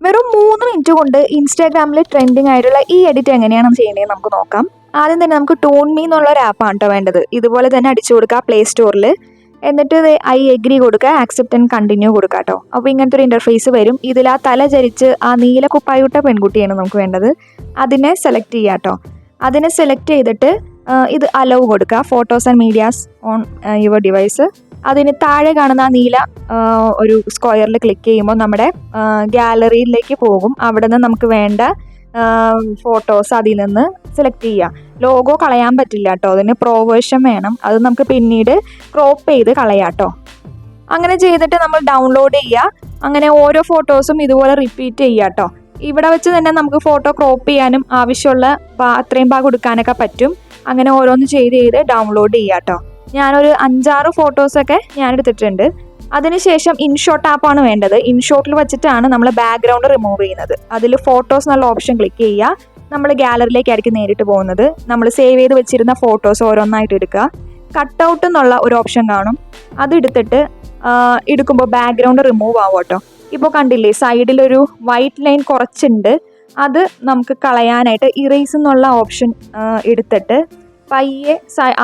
വെറും 3 മിനിറ്റ് കൊണ്ട് ഇൻസ്റ്റാഗ്രാമിൽ ട്രെൻഡിങ് ആയിട്ടുള്ള ഈ എഡിറ്റ് എങ്ങനെയാണ് ചെയ്യേണ്ടത് നമുക്ക് നോക്കാം. ആദ്യം തന്നെ നമുക്ക് ടോൺമീ എന്നുള്ള ഒരു ആപ്പാണ് കേട്ടോ വേണ്ടത്. ഇതുപോലെ തന്നെ അടിച്ചു കൊടുക്കുക പ്ലേ സ്റ്റോറിൽ. എന്നിട്ട് ഐ എഗ്രി കൊടുക്കുക, ആക്സെപ്റ്റ് ആൻഡ് കണ്ടിന്യൂ കൊടുക്കുക കേട്ടോ. അപ്പോൾ ഇങ്ങനത്തെ ഒരു ഇൻ്റർഫേസ് വരും. ഇതിൽ ആ തല ചരിച്ച് ആ നീല കുപ്പായിട്ട പെൺകുട്ടിയാണ് നമുക്ക് വേണ്ടത്. അതിനെ സെലക്ട് ചെയ്യുക കേട്ടോ. അതിനെ സെലക്ട് ചെയ്തിട്ട് ഇത് അലൗ കൊടുക്കുക, photos and medias on your device. അതിന് താഴെ കാണുന്ന ആ നീല ഒരു സ്ക്വയറിൽ ക്ലിക്ക് ചെയ്യുമ്പോൾ നമ്മുടെ ഗാലറിയിലേക്ക് പോകും. അവിടെ നിന്ന് നമുക്ക് വേണ്ട ഫോട്ടോസ് അതിൽ നിന്ന് സെലക്ട് ചെയ്യുക. ലോഗോ കളയാൻ പറ്റില്ല കേട്ടോ, അതിന് പ്രോ വേർഷൻ വേണം. അത് നമുക്ക് പിന്നീട് ക്രോപ്പ് ചെയ്ത് കളയാം കേട്ടോ. അങ്ങനെ ചെയ്തിട്ട് നമ്മൾ ഡൗൺലോഡ് ചെയ്യുക. അങ്ങനെ ഓരോ ഫോട്ടോസും ഇതുപോലെ റിപ്പീറ്റ് ചെയ്യുക കേട്ടോ. ഇവിടെ വെച്ച് തന്നെ നമുക്ക് ഫോട്ടോ ക്രോപ്പ് ചെയ്യാനും ആവശ്യമുള്ള അത്രയും ഭാഗം എടുക്കാനൊക്കെ പറ്റും. അങ്ങനെ ഓരോന്ന് ചെയ്ത് ഡൗൺലോഡ് ചെയ്യുക കേട്ടോ. ഞാനൊരു 5-6 ഫോട്ടോസൊക്കെ ഞാൻ എടുത്തിട്ടുണ്ട്. അതിനുശേഷം ഇൻഷോട്ട് ആപ്പാണ് വേണ്ടത്. ഇൻഷോട്ടിൽ വെച്ചിട്ടാണ് നമ്മൾ ബാക്ക്ഗ്രൗണ്ട് റിമൂവ് ചെയ്യുന്നത്. അതിൽ ഫോട്ടോസ് എന്നുള്ള ഓപ്ഷൻ ക്ലിക്ക് ചെയ്യുക. നമ്മൾ ഗാലറിയിലേക്കായിരിക്കും നേരിട്ട് പോകുന്നത്. നമ്മൾ സേവ് ചെയ്ത് വെച്ചിരുന്ന ഫോട്ടോസ് ഓരോന്നായിട്ട് എടുക്കുക. കട്ടൗട്ട് എന്നുള്ള ഒരു ഓപ്ഷൻ കാണും. അത് എടുക്കുമ്പോൾ ബാക്ക്ഗ്രൗണ്ട് റിമൂവ് ആവും കേട്ടോ. ഇപ്പോൾ കണ്ടില്ലേ, സൈഡിലൊരു വൈറ്റ് ലൈൻ കുറച്ചുണ്ട്. അത് നമുക്ക് കളയാനായിട്ട് ഇറേസ് എന്നുള്ള ഓപ്ഷൻ എടുത്തിട്ട് പയ്യെ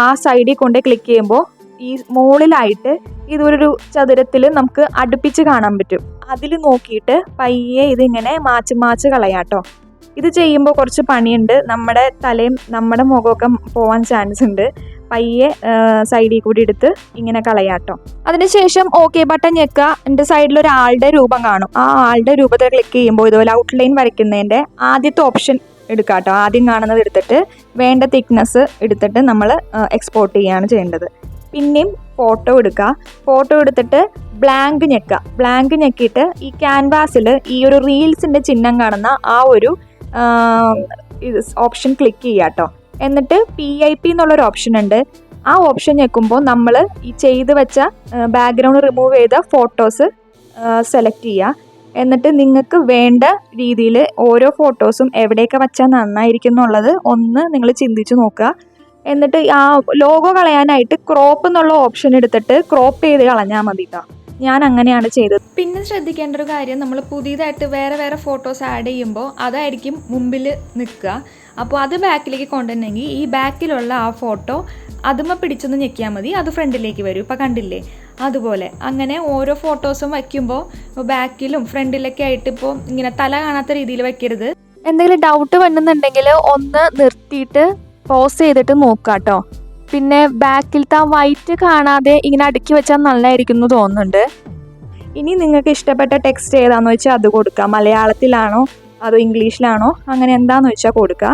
ആ സൈഡിൽ കൊണ്ട് ക്ലിക്ക് ചെയ്യുമ്പോൾ ഈ മുകളിലായിട്ട് ഇതൊരു ചതുരത്തിൽ നമുക്ക് അടുപ്പിച്ച് കാണാൻ പറ്റും. അതിൽ നോക്കിയിട്ട് പയ്യെ ഇതിങ്ങനെ മാച്ച് കളയാട്ടോ. ഇത് ചെയ്യുമ്പോൾ കുറച്ച് പണിയുണ്ട്. നമ്മുടെ തലയും നമ്മുടെ മുഖമൊക്കെ പോകാൻ ചാൻസ് ഉണ്ട്. പയ്യെ സൈഡിൽ കൂടി എടുത്ത് ഇങ്ങനെ കളയാട്ടോ. അതിനുശേഷം ഓക്കെ ബട്ടൺ ഞെക്കുക. എൻ്റെ സൈഡിൽ ഒരാളുടെ രൂപം കാണും. ആ ആളുടെ രൂപത്തിൽ ക്ലിക്ക് ചെയ്യുമ്പോൾ ഇതുപോലെ ഔട്ട്ലൈൻ വരയ്ക്കുന്നതിൻ്റെ ആദ്യത്തെ ഓപ്ഷൻ എടുക്കുക കേട്ടോ. ആദ്യം കാണുന്നത് എടുത്തിട്ട് വേണ്ട തിക്നെസ് എടുത്തിട്ട് നമ്മൾ എക്സ്പോർട്ട് ചെയ്യുകയാണ് ചെയ്യേണ്ടത്. പിന്നെയും ഫോട്ടോ എടുക്കുക. ഫോട്ടോ എടുത്തിട്ട് ബ്ലാങ്ക് ഞെക്കിയിട്ട് ഈ ക്യാൻവാസിൽ ഈ ഒരു റീൽസിൻ്റെ ചിഹ്നം കാണുന്ന ആ ഒരു ഓപ്ഷൻ ക്ലിക്ക് ചെയ്യുക കേട്ടോ. എന്നിട്ട് PIP എന്നുള്ളൊരു ഓപ്ഷൻ ഉണ്ട്. ആ ഓപ്ഷൻ ഞെക്കുമ്പോൾ നമ്മൾ ഈ ചെയ്ത് വെച്ച ബാക്ക്ഗ്രൗണ്ട് റിമൂവ് ചെയ്ത ഫോട്ടോസ് സെലക്ട് ചെയ്യുക. എന്നിട്ട് നിങ്ങൾക്ക് വേണ്ട രീതിയിൽ ഓരോ ഫോട്ടോസും എവിടെയൊക്കെ വെച്ചാൽ നന്നായിരിക്കും എന്നുള്ളത് ഒന്ന് നിങ്ങൾ ചിന്തിച്ച് നോക്കുക. എന്നിട്ട് ആ ലോഗോ കളയാനായിട്ട് ക്രോപ്പ് എന്നുള്ള ഓപ്ഷൻ എടുത്തിട്ട് ക്രോപ്പ് ചെയ്ത് കളഞ്ഞാൽ മതി കേട്ടോ. ഞാൻ അങ്ങനെയാണ് ചെയ്തത്. പിന്നെ ശ്രദ്ധിക്കേണ്ട ഒരു കാര്യം, നമ്മൾ പുതിയതായിട്ട് വേറെ ഫോട്ടോസ് ആഡ് ചെയ്യുമ്പോൾ അതായിരിക്കും മുമ്പിൽ നിൽക്കുക. അപ്പോൾ അത് ബാക്കിലേക്ക് കൊണ്ടുവന്നെങ്കിൽ ഈ ബാക്കിലുള്ള ആ ഫോട്ടോ അതുമ്മ പിടിച്ചൊന്ന് ഞെക്കിയാൽ മതി, അത് ഫ്രണ്ടിലേക്ക് വരും. ഇപ്പോൾ കണ്ടില്ലേ, അതുപോലെ അങ്ങനെ ഓരോ ഫോട്ടോസും വയ്ക്കുമ്പോൾ ബാക്കിലും ഫ്രണ്ടിലൊക്കെ ആയിട്ട് ഇപ്പോൾ ഇങ്ങനെ തല കാണാത്ത രീതിയിൽ വെക്കരുത്. എന്തെങ്കിലും ഡൗട്ട് വന്നുന്നുണ്ടെങ്കിൽ ഒന്ന് നിർത്തിയിട്ട് പോസ് ചെയ്തിട്ട് നോക്കുക കേട്ടോ. പിന്നെ ബാക്കിലത്തെ ആ വൈറ്റ് കാണാതെ ഇങ്ങനെ അടുക്കി വെച്ചാൽ നല്ലതായിരിക്കും എന്ന് തോന്നുന്നുണ്ട്. ഇനി നിങ്ങൾക്ക് ഇഷ്ടപ്പെട്ട ടെക്സ്റ്റ് ഏതാണെന്ന് വെച്ചാൽ അത് കൊടുക്കുക. മലയാളത്തിലാണോ അതോ ഇംഗ്ലീഷിലാണോ, അങ്ങനെ എന്താണെന്ന് വെച്ചാൽ കൊടുക്കുക.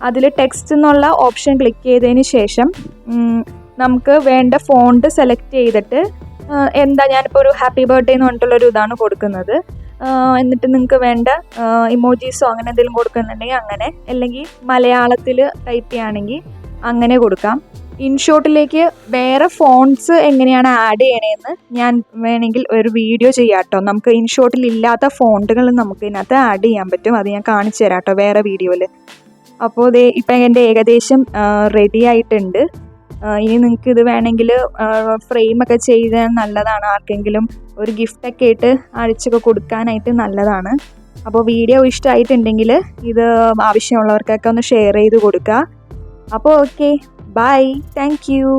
അതിൽ ടെക്സ്റ്റ് എന്നുള്ള ഓപ്ഷൻ ക്ലിക്ക് ചെയ്തതിന് ശേഷം നമുക്ക് വേണ്ട ഫോണ്ട് സെലക്ട് ചെയ്തിട്ട് ഞാനിപ്പോൾ ഒരു ഹാപ്പി ബർത്ത്ഡേ എന്ന് പറഞ്ഞിട്ടുള്ളൊരു ഇതാണ് കൊടുക്കുന്നത്. എന്നിട്ട് നിങ്ങൾക്ക് വേണ്ട ഇമോജീസോ അങ്ങനെ എന്തെങ്കിലും കൊടുക്കുന്നുണ്ടെങ്കിൽ അങ്ങനെ, അല്ലെങ്കിൽ മലയാളത്തിൽ ടൈപ്പ് ചെയ്യുകയാണെങ്കിൽ അങ്ങനെ കൊടുക്കാം. ഇൻഷോട്ടിലേക്ക് വേറെ ഫോൺസ് എങ്ങനെയാണ് ആഡ് ചെയ്യണതെന്ന് ഞാൻ വേണമെങ്കിൽ ഒരു വീഡിയോ ചെയ്യാം കേട്ടോ. നമുക്ക് ഇൻഷോട്ടിൽ ഇല്ലാത്ത ഫോണ്ടുകൾ നമുക്ക് ഇതിനകത്ത് ആഡ് ചെയ്യാൻ പറ്റും. അത് ഞാൻ കാണിച്ചു തരാം കേട്ടോ വേറെ വീഡിയോയിൽ. അപ്പോൾ ഇപ്പം എൻ്റെ ഏകദേശം റെഡി ആയിട്ടുണ്ട്. ഇനി നിങ്ങൾക്ക് ഇത് വേണമെങ്കിൽ ഫ്രെയിമൊക്കെ ചെയ്താൽ നല്ലതാണ്. ആർക്കെങ്കിലും ഒരു ഗിഫ്റ്റൊക്കെ ആയിട്ട് അഴിച്ചൊക്കെ കൊടുക്കാനായിട്ട് നല്ലതാണ്. അപ്പോൾ വീഡിയോ ഇഷ്ടമായിട്ടുണ്ടെങ്കിൽ ഇത് ആവശ്യമുള്ളവർക്കൊക്കെ ഒന്ന് ഷെയർ ചെയ്ത് കൊടുക്കുക. അപ്പോൾ ഓക്കെ, ബൈ, താങ്ക് യു.